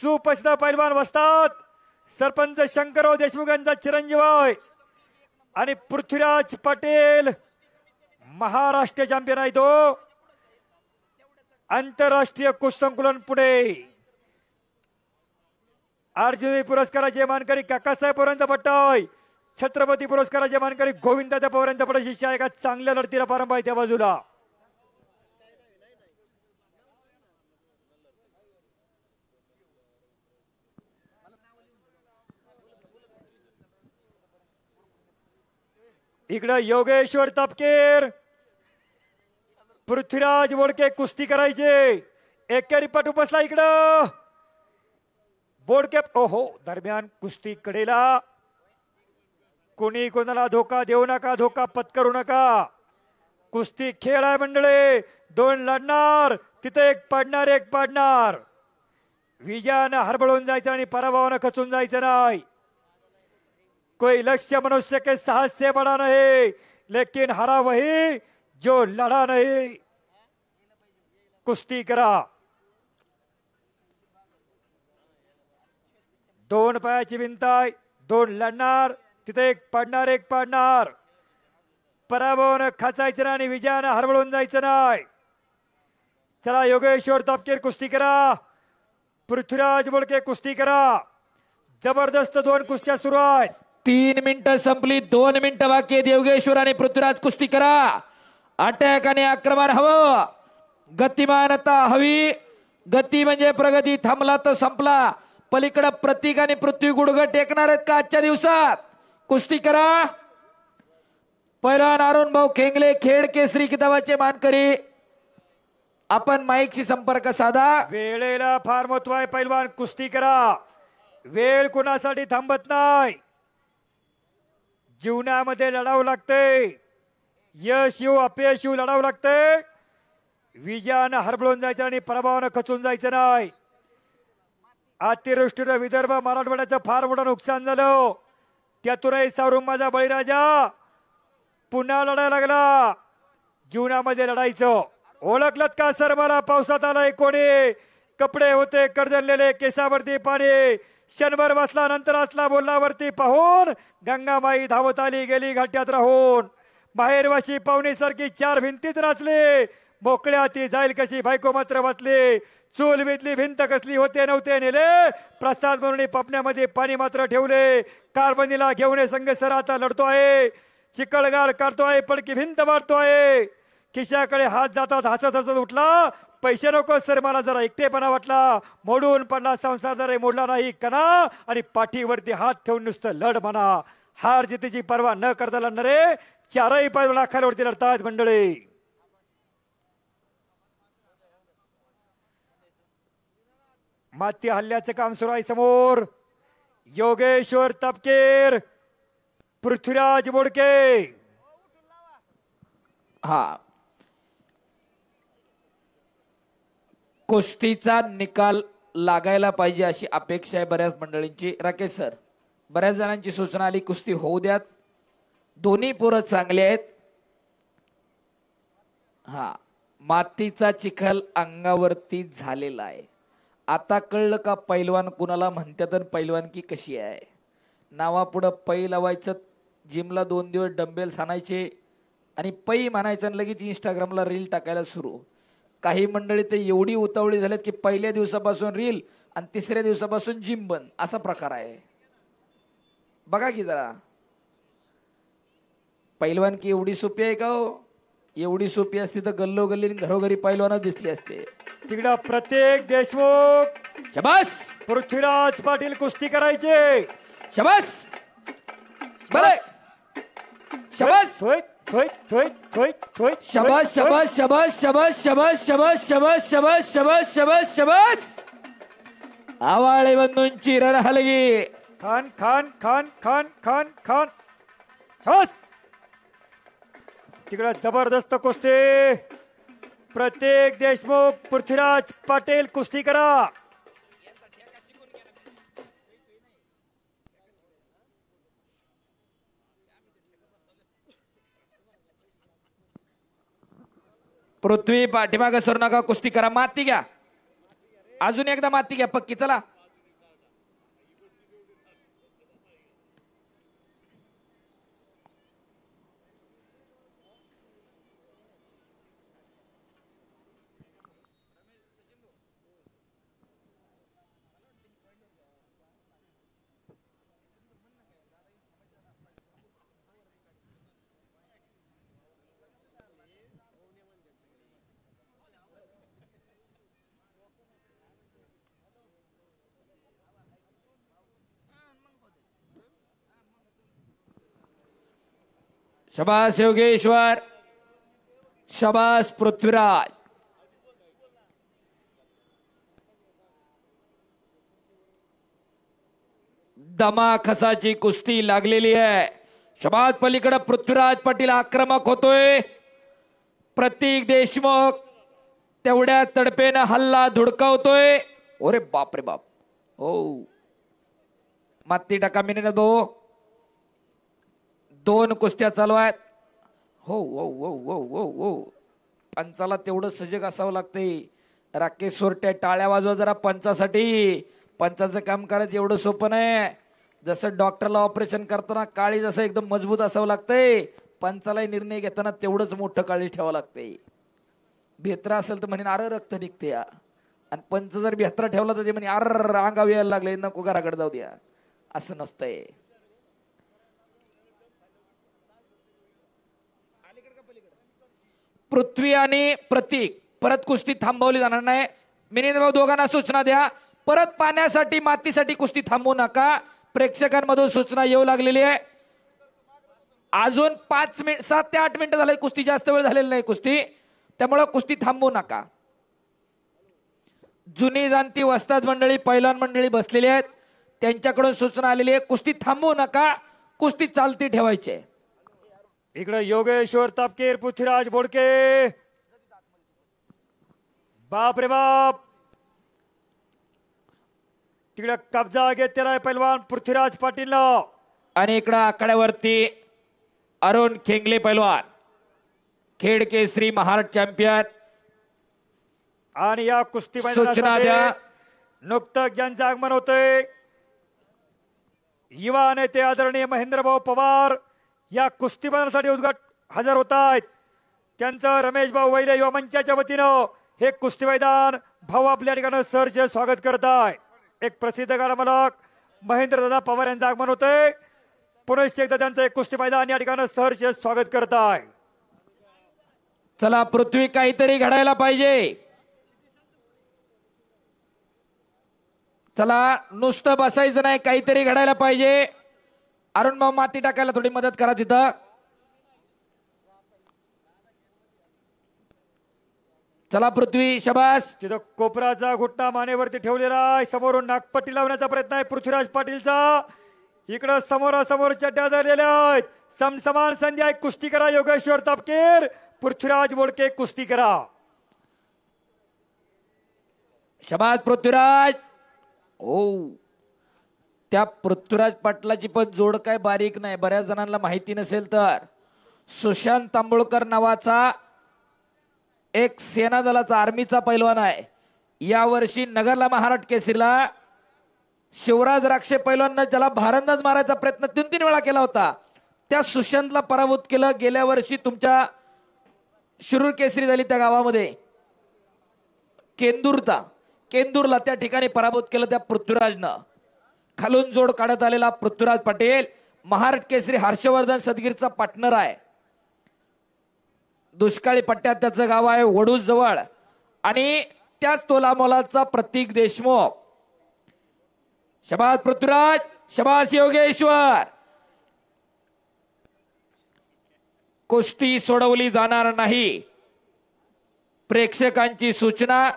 सुप्रसिद्ध पैलवान वस्तात सरपंच शंकरराव देशमुख यांचा चिरंजीव आहे आणि पृथ्वीराज पाटील महाराष्ट्र चॅम्पियन आहे तो आंतरराष्ट्रीय कुस्ती संकुलन पुणे अर्जुनी पुरस्काराचे मानकरी काकासाहेब पवारांचा पट्टा आहे छत्रपती पुरस्काराचे मानकरी गोविंदादा पवारांचा पट्टा शिष्य आहे का चांगल्या लढतीला प्रारंभ आहे त्या बाजूला इकडे योगेश्वर तापकीर पृथ्वीराज बोडके कुस्ती करायचे एकेरी पटू बसला इकडं बोडके ओहो दरम्यान कुस्ती कडेला कोणी कोणाला धोका देऊ नका धोका पत्करू नका कुस्ती खेळ आहे मंडळी दोन लढणार तिथे एक पाडणार विजयानं हरबळून जायचं आणि पराभवानं खचून जायचं नाही कोई लक्ष्य मनुष्य के साहस से बड़ा नहीं लेकिन हरा वही जो लड़ा नहीं कुस्ती करा दोन पायाची भिंत आहे दोन लढणार तिथे एक पाडणार पराभवानं खचायचं आणि विजयानं हरबळून जायचं नाही चला योगेश्वर तापकीर कुस्ती करा पृथ्वीराज बोडके कुस्ती करा जबरदस्त दोन कुस्त्या सुरू आहेत 3 मिनिटं संपली 2 मिनिटं बाकी आहेत योगेश्वर आणि पृथ्वीराज कुस्ती करा अटॅक आणि आक्रमण हवं गतिमानता हवी गती म्हणजे प्रगती थांबला तर संपला पलीकडे प्रतीक आणि पृथ्वी गुडघे टेकणार आहेत का आजच्या दिवसात कुस्ती करा पैलवान अरुण भाऊ खेंगले खेड केसरी किताबाचे मानकरी आपण माईकशी संपर्क साधा वेळेला फार महत्व आहे पैलवान कुस्ती करा वेळ कोणासाठी थांबत नाही जीवनामध्ये लढावं लागते यश येऊ अपयश येऊ लढावं लागते विजयानं हरबळून जायचं आणि पराभवानं खचून जायचं नाही अतिवृष्टीनं विदर्भ मराठवाड्याचं फार मोठं नुकसान झालं त्यातूनही सावरुंबाचा बळीराजा पुन्हा लढायला लागला जीवनामध्ये लढायचं ओळखलत का सर मला पावसात आलाय कोणी कपडे होते करदरलेले केसावरती पाणी क्षणभर बसला नंतर असला बोलल्यावरती पाहून गंगामाई धावत आली गेली घाट्यात राहून बाहेरवाशी पाहुणीसारखी 4 भिंतीत नाचले मोकळ्या ती जाईल कशी बायको मात्र बसली चूल बितली भिंत कसली होते नव्हते नेले प्रसाद म्हणून पापण्यामध्ये पाणी मात्र ठेवले कारबंदीला घेऊन संघ सर आता लढतोय चिकळगार काढतोय पडकी भिंत मारतोय खिशाकडे हात जातात हसत हसत उठला पैसे नको सर मला जरा एकटेपणा वाटला मोडून पडला संसार जरा मोडला नाही कणा आणि पाठीवरती हात ठेवून नुसतं लढ म्हणा हार जितीची पर्वा न करता लढणारे 4ही पैलवान आखाड्यावरती लढतात मंडळी माती हल्ल्याचं काम सुरू आहे समोर योगेश्वर तापकीर पृथ्वीराज बोडके हा कुस्तीचा निकाल लागायला पाहिजे अशी अपेक्षा आहे बऱ्याच मंडळींची राकेश सर बऱ्याच जणांची सूचना आली कुस्ती होऊ द्यात दोन्ही पोरं चांगले आहेत हा मातीचा चिखल अंगावरती झालेला आहे आता कळलं का पैलवान कुणाला म्हणतात आणि पैलवानकी कशी आहे नावापुढं पै लावायचं जिमला 2 दिवस डंबेल्स आणायचे आणि पै म्हणायचं आणि लगेच इंस्टाग्रामला रील टाकायला सुरू काही मंडळी ते एवढी उतावळी झालेत की पहिल्या दिवसापासून रील आणि तिसऱ्या दिवसापासून जिम बंद असा प्रकार आहे बघा की जरा पैलवानकी एवढी सोपी आहे का हो एवढी सोपी असती तर गल्लोगल्ली घरोघरी पैलवानच दिसली असते तिकडं प्रत्येक देशमुख शबास पृथ्वीराज पाटील कुस्ती करायचे शबास बरे शबास शबास शबास शबास शबास शबास शबास शबास शबास शबास शबास शबास आवाळे बंधूंची रणहलगी खान खान खान खान खान खान शबास तिकडं जबरदस्त कुस्ती प्रत्येक देशमुख पृथ्वीराज पाटील कुस्ती करा पृथ्वी पाठीमागे सरू नका कुस्ती करा माती घ्या अजून एकदा माती घ्या पक्की चला शबास योगेश्वर, शबास पृथ्वीराज. दमा खसाची कुस्ती लागलेली आहे. शबास पलीकडे पृथ्वीराज पाटील आक्रमक होतोय. प्रतीक देशमुख तेवढ्या तडपेनं हल्ला धुडकावतोय. ओरे बाप रे बाप. हो माती टाका मिनिट भाऊ. 2 कुस्त्या चालू आहेत. हो हो हो हो हो हो. पंचाला तेवढं सजग असावं लागतंय. राकेश सोरटे टाळ्या वाजवा जरा पंचासाठी. पंचाचं काम करायचं एवढं सोपं नाही. जसं डॉक्टरला ऑपरेशन करताना काळी जसं एकदम मजबूत असावं लागतंय, पंचालाही निर्णय घेताना तेवढंच मोठं काळी ठेवावं लागतंय. भेत्रा असेल तर म्हणे अरे रक्त निघते या, आणि पंच जर भेत्रा ठेवला तर ते म्हणे अर अंगावर यायला लागले नको घराकडे जाऊ द्या. असं नसतंय. पृथ्वी आणि प्रतीक परत कुस्ती थांबवली जाणार नाही. मिनिट भाऊ दोघांना सूचना द्या. परत पाण्यासाठी मातीसाठी कुस्ती थांबवू नका. प्रेक्षकांमधून सूचना येऊ लागलेली आहे. अजून 5 मिनिट 7 ते 8 मिनिटं झाले कुस्ती. जास्त वेळ झालेली नाही कुस्ती, त्यामुळे कुस्ती थांबवू नका. जुनी जाणती वस्ताद मंडळी पैलवान मंडळी बसलेली आहेत, त्यांच्याकडून सूचना आलेली आहे कुस्ती थांबवू नका, कुस्ती चालती ठेवायची. इकडे योगेश्वर तापकीर, पृथ्वीराज बोडके. बाप रे बाप. तिकडे कब्जा घेतलेला पैलवान पृथ्वीराज पाटील. आणि इकडे आकड्यावरती अरुण खेंगले पैलवान, खेड केसरी महाराष्ट्र चॅम्पियन. आणि या कुस्ती सूचना द्या. नुकतंच ज्यांचं आगमन होतंय युवा नेते आदरणीय महेंद्रभाऊ पवार या कुस्ती मैदानासाठी हजर होत आहेत. त्यांचं रमेश भाऊ वैले युवा मंचाच्या वतीनं हे कुस्ती मैदान भाऊ आपल्या ठिकाणी सहर्ष स्वागत करत आहे. एक प्रसिद्ध गाडा मालक महेंद्रदादा पवार यांचं आगमन होतंय. पुनश्च एकदा त्यांचं एक कुस्ती मैदान या ठिकाणी सहर्ष स्वागत करत आहे. चला पृथ्वी काहीतरी घडायला पाहिजे. चला नुसतं बसायचं नाही, काहीतरी घडायला पाहिजे. अरुण भाऊ माती टाकायला थोडी मदत करा तिथं. चला पृथ्वी शबास. तिथं कोपराचा घुट्टा मानेवरती ठेवलेला आहे. समोरून नागपट्टी लावण्याचा प्रयत्न आहे पृथ्वीराज पाटीलचा. इकडं समोरासमोर चड्ड्या झालेल्या आहेत. समसमान संधी आहे. कुस्ती करा योगेश्वर तापकीर, पृथ्वीराज बोडके कुस्ती करा. शबास पृथ्वीराज. हो त्या पृथ्वीराज पाटलाची पण जोड काय बारीक नाही. बऱ्याच जणांना माहिती नसेल तर सुशांत तांबोळकर नावाचा एक सेना दलाचा आर्मीचा पैलवान आहे. यावर्षी नगरला महाराष्ट्र केसरीला शिवराज राक्षे पैलवान त्याला भारंदाज मारायचा प्रयत्न 3 वेळा केला होता. त्या सुशांतला पराभूत केलं. गेल्या वर्षी तुमच्या शिरूर केसरी झाली त्या गावामध्ये केंदूरला त्या ठिकाणी पराभूत केलं त्या पृथ्वीराजनं. खालून जोड काढत आलेला पृथ्वीराज पाटील महाराष्ट्र केसरी हर्षवर्धन सदगीरचा पार्टनर आहे. दुष्काळी पट्ट्यात त्याचं गाव आहे वडूज जवळ. आणि त्याच तोलामोलाचा प्रतीक देशमुख. शबास पृथ्वीराज, शबास योगेश्वर. कुस्ती सोडवली जाणार नाही. प्रेक्षकांची सूचना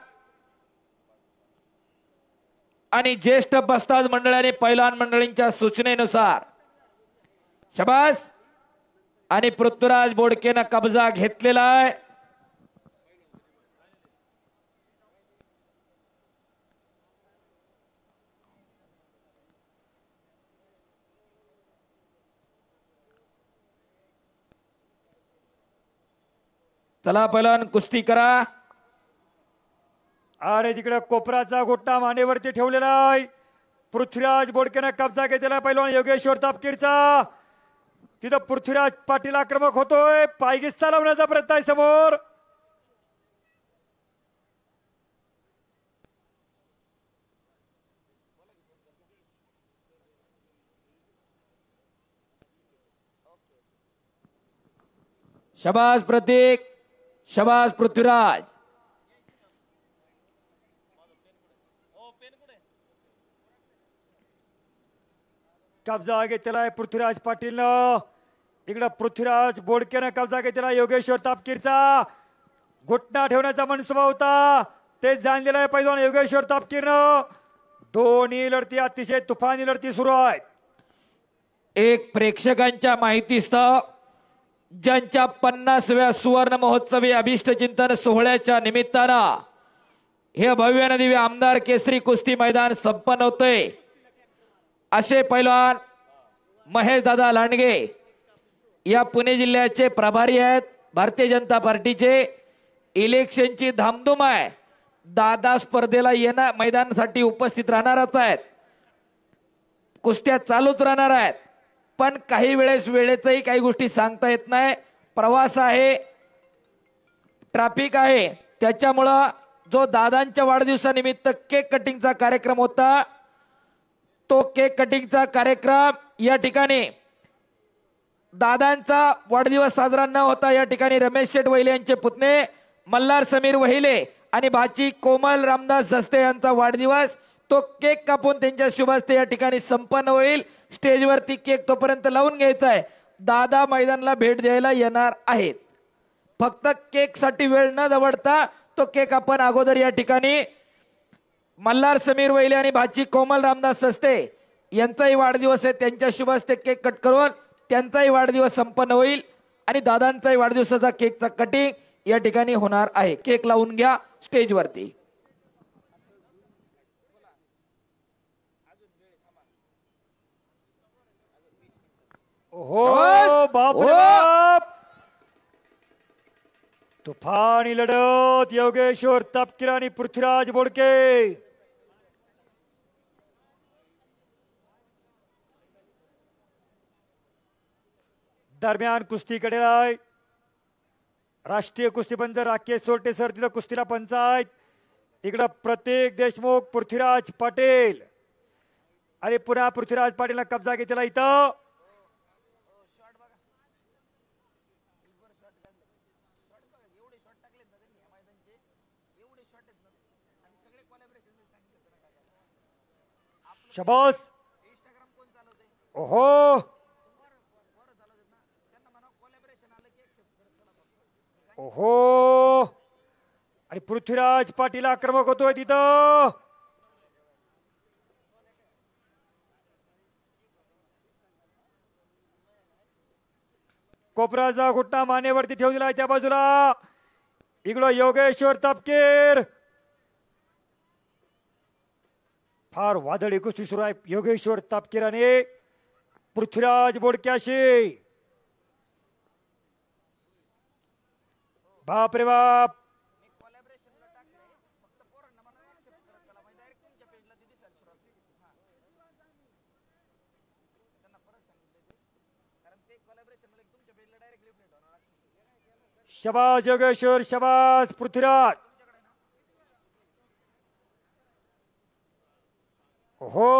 आणि ज्येष्ठ बस्ताद मंडळ आणि पैलवान मंडळींच्या सूचनेनुसार शबास. आणि पृथ्वीराज बोडकेनं कब्जा घेतलेला आहे. चला पैलवान कुस्ती करा. आणि तिकडे कोपराचा घोट्टा मानेवरती ठेवलेला आहे. पृथ्वीराज बोडकेनं कब्जा घेतलेला पैलवान योगेश्वर तापकीरचा. तिथं पृथ्वीराज पाटील आक्रमक होतोय. पायगिस्ता लावण्याचा प्रयत्न आहे समोर. शबास प्रतीक, शबास पृथ्वीराज. कब्जा घेतलेला आहे पृथ्वीराज पाटीलनं. इकडं पृथ्वीराज बोडकेनं कब्जा घेतलेला योगेश्वर तापकीरचा घुटना ठेवण्याचा मनसुबा होता ते जाणलेला आहे पैलवान योगेश्वर तापकीरनं. दोन्ही लढती अतिशय तुफानी लढती सुरू आहेत. एक प्रेक्षकांच्या माहितीस्तव ज्यांच्या 50व्या सुवर्ण महोत्सवी अभिष्ट चिंतन सोहळ्याच्या निमित्तानं हे भव्य दिव्य आमदार केसरी कुस्ती मैदान संपन्न होते. असे पैलवान महेश दादा लांडगे या पुणे जिल्ह्याचे प्रभारी आहेत. भारतीय जनता पार्टीचे इलेक्शनची धामधूम आहे. दादा स्पर्धेला येणार मैदानासाठी उपस्थित राहणारच आहेत. कुस्त्या चालूच राहणार आहेत. पण काही वेळेस वेळेचंही काही गोष्टी सांगता येत नाही. प्रवास आहे, ट्रॅफिक आहे, त्याच्यामुळं जो दादांच्या वाढदिवसानिमित्त केक कटिंगचा कार्यक्रम होता तो केक कटिंगचा कार्यक्रम या ठिकाणी दादांचा वाढदिवस साजरा न होता या ठिकाणी रमेश शेठ वहिले यांचे पुतणे मल्हार समीर वहिले आणि भाची कोमल रामदास जस्ते यांचा वाढदिवस तो केक कापून त्यांच्या शुभ हस्ते या ठिकाणी संपन्न होईल. स्टेजवरती केक तोपर्यंत लावून घ्यायचा आहे. दादा मैदानाला भेट द्यायला येणार आहेत. फक्त केक साठी वेळ न दवडता तो केक आपण अगोदर या ठिकाणी मल्हार समीर वहिले आणि भाची कोमल रामदास सस्ते यांचाही वाढदिवस आहे. त्यांच्या शुभ हस्ते केक कट करून त्यांचाही वाढदिवस संपन्न होईल आणि दादांचाही वाढदिवसाचा केकचा कटिंग या ठिकाणी होणार आहे. केक लावून घ्या स्टेजवरती. हो बाप रे बाप, तुफानी लढत योगेश्वर तापकीर आणि पृथ्वीराज बोडके. दरम्यान कुस्तीकडे आहे राष्ट्रीय कुस्तीपंच राकेश सोरटे सर, तिथं कुस्तीला पंच आहेत. इकडं प्रत्येक देशमुख, पृथ्वीराज पाटील आणि पुन्हा पृथ्वीराज पाटीलला कब्जा घेतला इथं. शबास. ओहो ओहो, आणि पृथ्वीराज पाटील आक्रमक होतोय तिथं. कोपराचा घुटना मानेवरती ठेवलेला आहे त्या बाजूला. इकडं योगेश्वर तापकीर. फार वादळी कुस्ती सुरू आहे योगेश्वर तापकीर आणि पृथ्वीराज बोडक्याशी. बाप रे बाप, शबाज योगेश्वर, शबाज पृथ्वीराज. हो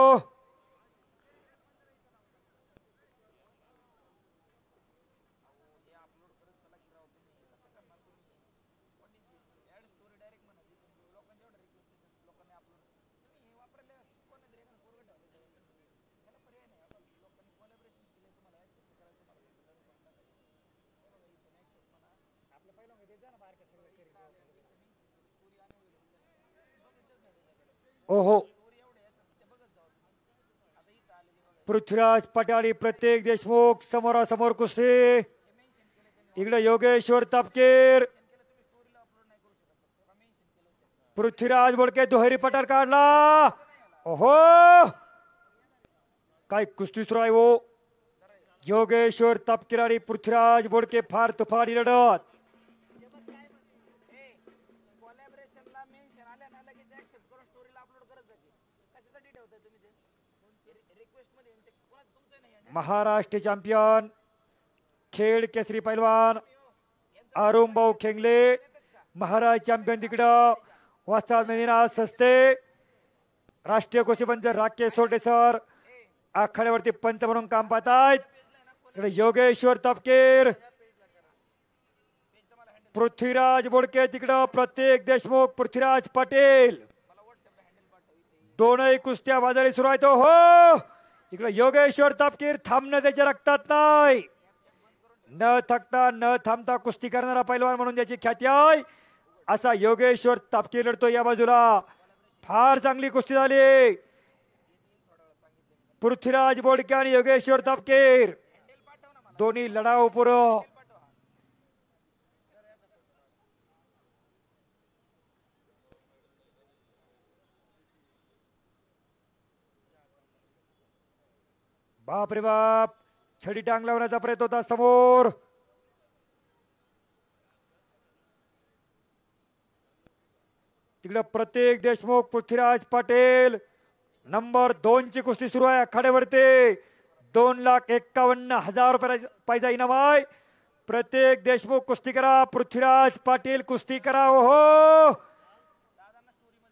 ओहो, पृथ्वीराज पाटील प्रत्येक देशमुख समोरासमोर कुस्ती. इकडे योगेश्वर तापकीर, पृथ्वीराज बोडके दुहेरी पठार काढला. ओहो, काय कुस्ती सुरू आहे हो. योगेश्वर तापकीर आणि पृथ्वीराज बोडके फार तुफानी लढत. महाराष्ट्र चॅम्पियन खेळ केसरी पैलवान अरुण भाऊ खेंगले, महाराज चॅम्पियन तिकडं वस्ताद मेदिना सस्ते, राष्ट्रीय कुस्तीपंच राकेश सोरटे सर आखाड्यावरती पंच म्हणून काम पाहत आहेत. इकडे योगेश्वर तापकीर, पृथ्वीराज बोडके तिकडं प्रत्येक देशमुख, पृथ्वीराज पाटील. दोनही कुस्त्या वादळी सुरू आहेत. हो, इकडे योगेश्वर तापकीर थांबणं त्याच्या रक्तात नाही. न थकता न थांबता कुस्ती करणारा पैलवान म्हणून ज्याची ख्याती आहे असा योगेश्वर तापकीर लढतो या बाजूला. फार चांगली कुस्ती झाली. पृथ्वीराज बोडके आणि योगेश्वर तापकीर दोन्ही लढाऊ पुरो. बाप रे बाप, छडी टांग लावण्याचा प्रयत्न होता समोर. तिकडे प्रत्येक देशमुख पृथ्वीराज पाटील नंबर 2 ची कुस्ती सुरू आहे आखाड्यावरती. 2,51,000 रुपयाचा इनाम आहे. प्रत्येक देशमुख कुस्ती करा. पृथ्वीराज पाटील कुस्ती करा. ओहो,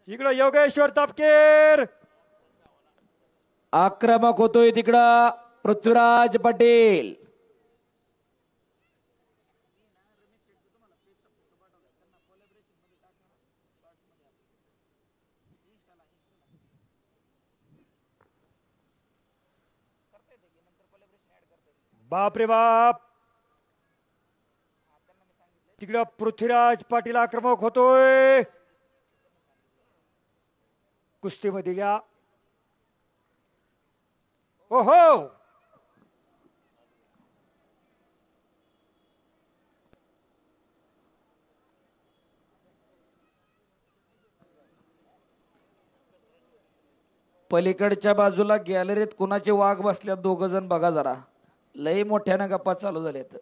इकडे योगेश्वर तापकीर आक्रमक होतोय तिकडं पृथ्वीराज पाटील. बाप रे बाप, तिकडं पृथ्वीराज पाटील आक्रमक होतोय कुस्तीमध्ये. घ्या. ओहो, पलीकडच्या बाजूला गॅलरीत कुणाचे वाघ बसल्यात दोघ जण बघा जरा. लय मोठ्यानं गप्पा चालू झाल्यात.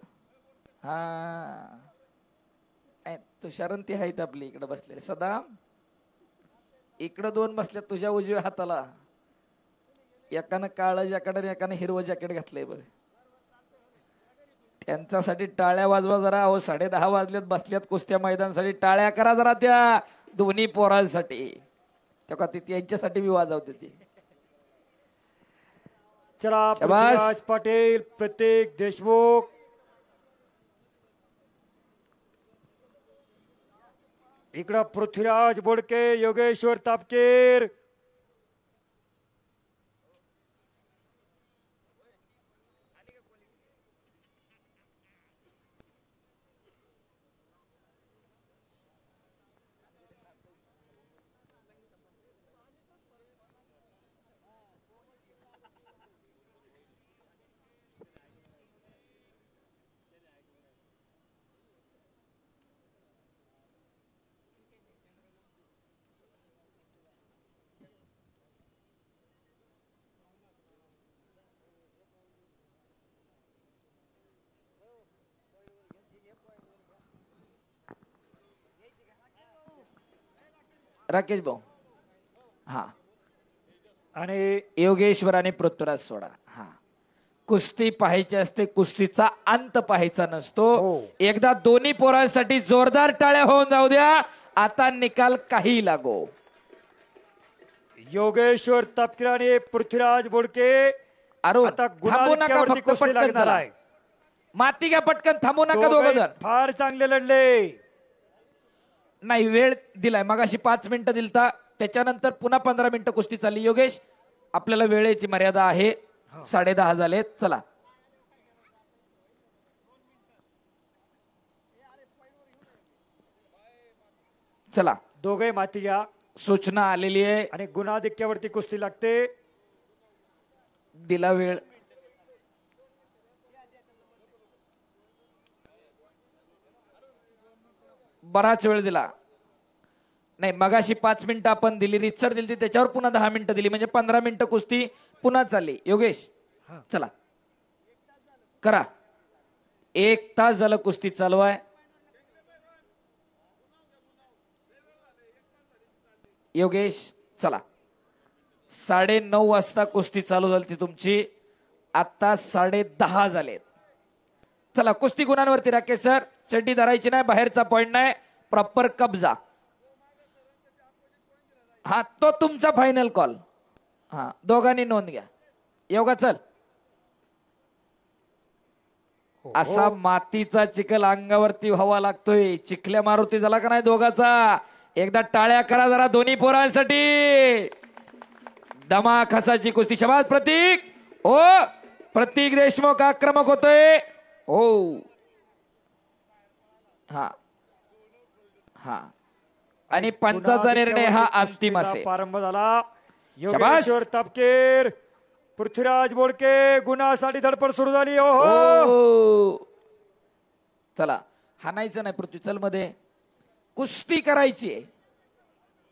हा, तुषारंती आहेत आपली इकडे बसलेले. सदा इकडं 2 बसल्यात तुझ्या उजव्या हाताला. एकानं काळं जॅकेट आणि एकानं हिरवं जॅकेट घातलंय बघ. त्यांच्यासाठी टाळ्या वाजवा जरा. अहो 10:30 वाजल्यात, बसल्यात कुस्त्या मैदानासाठी. टाळ्या करा जरा त्या दोन्ही पोरांसाठी. तेव्हा ती त्यांच्यासाठी मी वाजवते ती. चला पृथ्वीराज पाटील प्रत्येक देशमुख इकडं पृथ्वीराज बोडके योगेश्वर तापकीर. राकेश भाऊ. हा, आणि योगेश्वर आणि पृथ्वीराज सोडा. हा, कुस्ती पाहायची असते, कुस्तीचा अंत पाहायचा नसतो. एकदा दोन्ही पोरांसाठी जोरदार टाळ्या होऊन जाऊ द्या. आता निकाल काही लागो. योगेश्वर तापकीर आणि पृथ्वीराज बोडके अरे आता थांबू नका, गुणाधिक्यावरती फक्त कुस्ती पटकन लागणार चला. आहे. माती घ्या पटकन, थांबू नका दोघ दोघंही जण. फार चांगले लढले. नाही, वेळ दिलाय. मगाशी 5 मिनिटं दिलता, त्याच्यानंतर पुन्हा 15 मिनिटं कुस्ती चालली. योगेश, आपल्याला वेळेची मर्यादा आहे. 10:30 झालेत. चला. चला, दोघे माती घ्या. सूचना आलेली आहे आणि गुणाधिक्यावरती कुस्ती लागते. दिला वेळ. बराच वेळ दिला. नाही, मगाशी 5 मिनिटं आपण दिली, रितसर दिली, त्याच्यावर पुन्हा 10 मिनिटं दिली, म्हणजे 15 मिनिटं कुस्ती पुन्हा चालली. योगेश, चला करा. 1 तास झालं कुस्ती चालू आहे. योगेश, चला. 9:30 वाजता कुस्ती चालू झाली तुमची. आता 10:30 झालेत. चला, कुस्ती गुणांवरती. राकेश सर, चड्डी धरायची नाही, बाहेरचा पॉइंट नाही, प्रॉपर कब्जा. हा, तो तुमचा फायनल कॉल. हा, दोघांनी नोंद घ्या. योगा, चल. असा मातीचा चिखल अंगावरती व्हावा लागतोय. चिखल्या मारुती झाला का नाही दोघाचा? एकदा टाळ्या करा जरा दोन्ही पोरांसाठी. दमाखासाची कुस्ती. शबास प्रतीक. ओ, प्रतीक देशमुख आक्रमक होतोय. हो हा हा आणि पंचाचा निर्णय हा अंतिम असेल. प्रारंभ झाला. योगेश्वर तापकीर पृथ्वीराज बोडके गुणासाठी धडपड सुरू झाली. हो चला हाणायचं नाही पृथ्वी चल मध्ये कुस्ती करायची.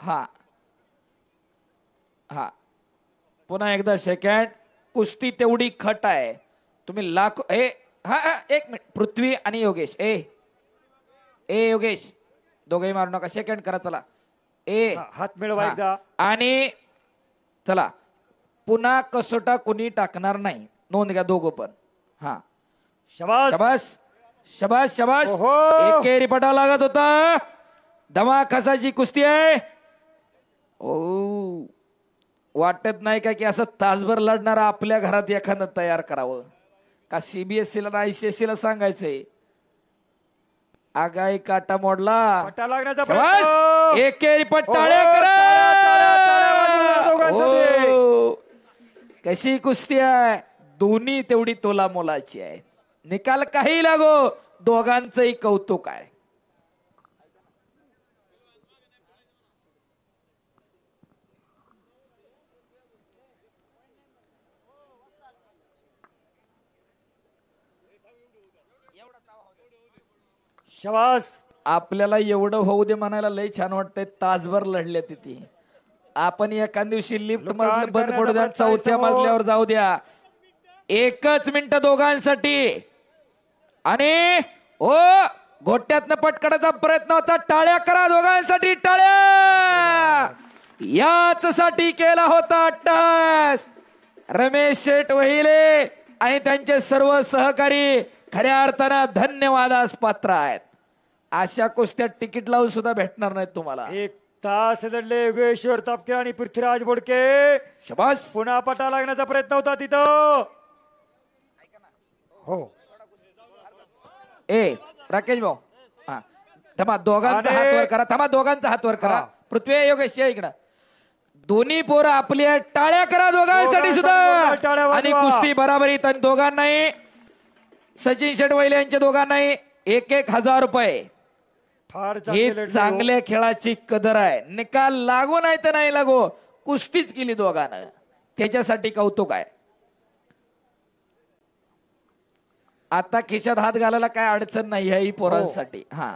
हा हा पुन्हा एकदा सेकंड कुस्ती तेवढी खट आहे. तुम्ही लाख ए हा एक मिनिट पृथ्वी आणि योगेश ए योगेश दोघेही मारू नका सेकंड करा चला ए हात मिळवा एकदा आणि चला पुन्हा कसोटा कुणी टाकणार नाही नोंद घ्या दोघं पण. हा शाबास शाबास शाबास शाबास एकेरी पटा लागत होता. धमाकासाची कुस्ती आहे. ओ वाटत नाही का की असं तासभर लढणार आपल्या घरात एखादं तयार करावं का सीबीएसई ला ना आयसीएसई ला सांगायचंय. आगाई काटा मोडला पट्टा लागण्याचा एकेरी पट्टाळ्या करा. कशी कुस्ती आहे दोन्ही तेवढी तोला मोलाची आहे. निकाल काही लागो दोघांचंही कौतुक आहे. शाबास आपल्याला एवढं होऊ दे म्हणायला लय छान वाटतंय. तासभर लढले तिथे आपण एका दिवशी लिफ्ट मधलं बंद पडू द्या चौथ्या मजल्यावर जाऊ द्या. एकच मिनिट दोघांसाठी आणि ओ घोट्यातनं पटकाडाचा प्रयत्न होता. टाळ्या करा दोघांसाठी टाळ्या. याच साठी केला होता अट्टास रमेश शेठ वहिले आणि त्यांचे सर्व सहकारी खऱ्या अर्थानं धन्यवादास पात्र आहेत. अशा कुस्त्या तिकीट लावून सुद्धा भेटणार नाहीत तुम्हाला. एक तास लढले योगेश्वर तापकीर आणि पृथ्वीराज बोडके. शाबास पुन्हा पटा लागण्याचा प्रयत्न होता तिथं. हो ए राकेश भाऊ हा थांबा दोघांचा हात वर करा. थांबा दोघांचा हात वर करा. पृथ्वी योगेश या इकडं. दोन्ही पोरं आपली टाळ्या करा दोघांसाठी सुद्धा. आणि कुस्ती बराबरीत आणि दोघांनाही सचिन शेटवैले यांच्या दोघांनाही 1,000 रुपये. फार ही चांगल्या खेळाची कदर आहे. निकाल लागो नाही तर नाही लागो कुस्तीच केली दोघांना त्याच्यासाठी कौतुक आहे. आता खिशात हात घालायला काय अडचण नाही आहे ही पोरांसाठी. हा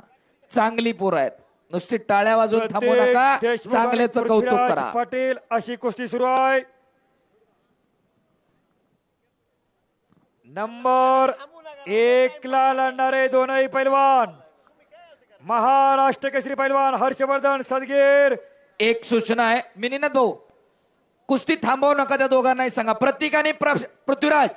चांगली पोरं आहेत. नुसती टाळ्या वाजवून थांबू नका चांगल्याचं कौतुक करा. पाटील अशी कुस्ती सुरू आहे. नंबर 1 ला लढणारे दोनही पैलवान महाराष्ट्र केसरी पैलवान हर्षवर्धन सदगीर. एक सूचना आहे मिनिनाथ भाऊ कुस्ती थांबवू नका त्या दोघांनाही सांगा. प्रतीक आणि पृथ्वीराज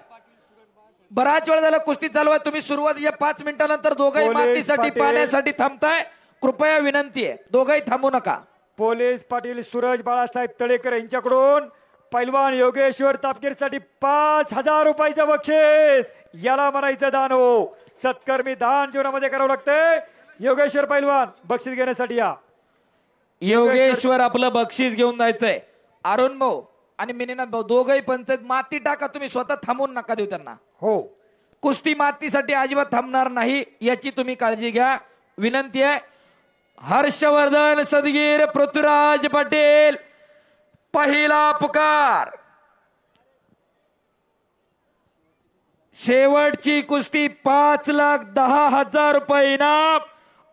बराच वेळ झाला कुस्ती चालू आहे. तुम्ही सुरुवातीच्या 5 मिनिटानंतर दोघंही मातीसाठी पाण्यासाठी थांबताय. कृपया विनंती आहे दोघंही थांबू नका. पोलीस पाटील सूरज बाळासाहेब तळेकर यांच्याकडून पैलवान योगेश्वर तापकीर साठी 5,000 रुपयाचं बक्षीस. याला म्हणायचं दान हो. सत्कर्मी दान जीवनामध्ये करावं लागतंय. योगेश्वर पैलवान बक्षीस घेण्यासाठी या. योगेश्वर आपलं बक्षीस घेऊन जायचंय. अरुण भाऊ आणि मिनिनाथ भाऊ दोघंही पंचायत माती टाका. तुम्ही स्वतः थांबून नका देऊ त्यांना. हो कुस्ती मातीसाठी अजिबात थांबणार नाही याची तुम्ही काळजी घ्या. विनंती आहे. हर्षवर्धन सदगीर पृथ्वीराज पाटील पहिला पुकार. शेवटची कुस्ती 5,10,000 रुपये इनाम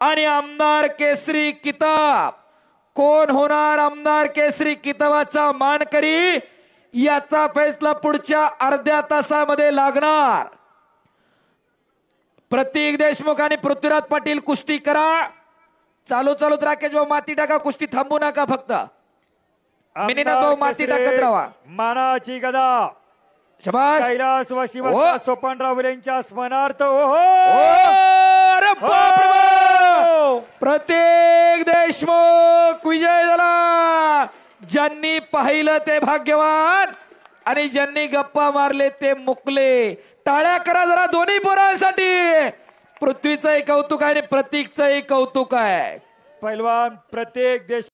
आणि आमदार केसरी किताब. कोण होणार आमदार केसरी किताबाचा मानकरी याचा फैसला पुढच्या अर्ध्या तासामध्ये लागणार. प्रतीक देशमुख आणि पृथ्वीराज पाटील कुस्ती करा. चालू चालूत राकेश भाऊ माती टाका. कुस्ती थांबू नका. फक्त मिनिनाथ भाऊ माती टाकत राहा. मानाची गदा शाबास कैलासवासी सोपानराव यांच्या स्मरणार्थ. प्रत्येक देशमुख विजय झाला. ज्यांनी पाहिलं ते भाग्यवान आणि ज्यांनी गप्पा मारले ते मुकले. टाळ्या करा जरा दोन्ही पोरांसाठी. पृथ्वीचंही कौतुक आहे आणि प्रतीकचंही कौतुक आहे. पैलवान प्रत्येक देश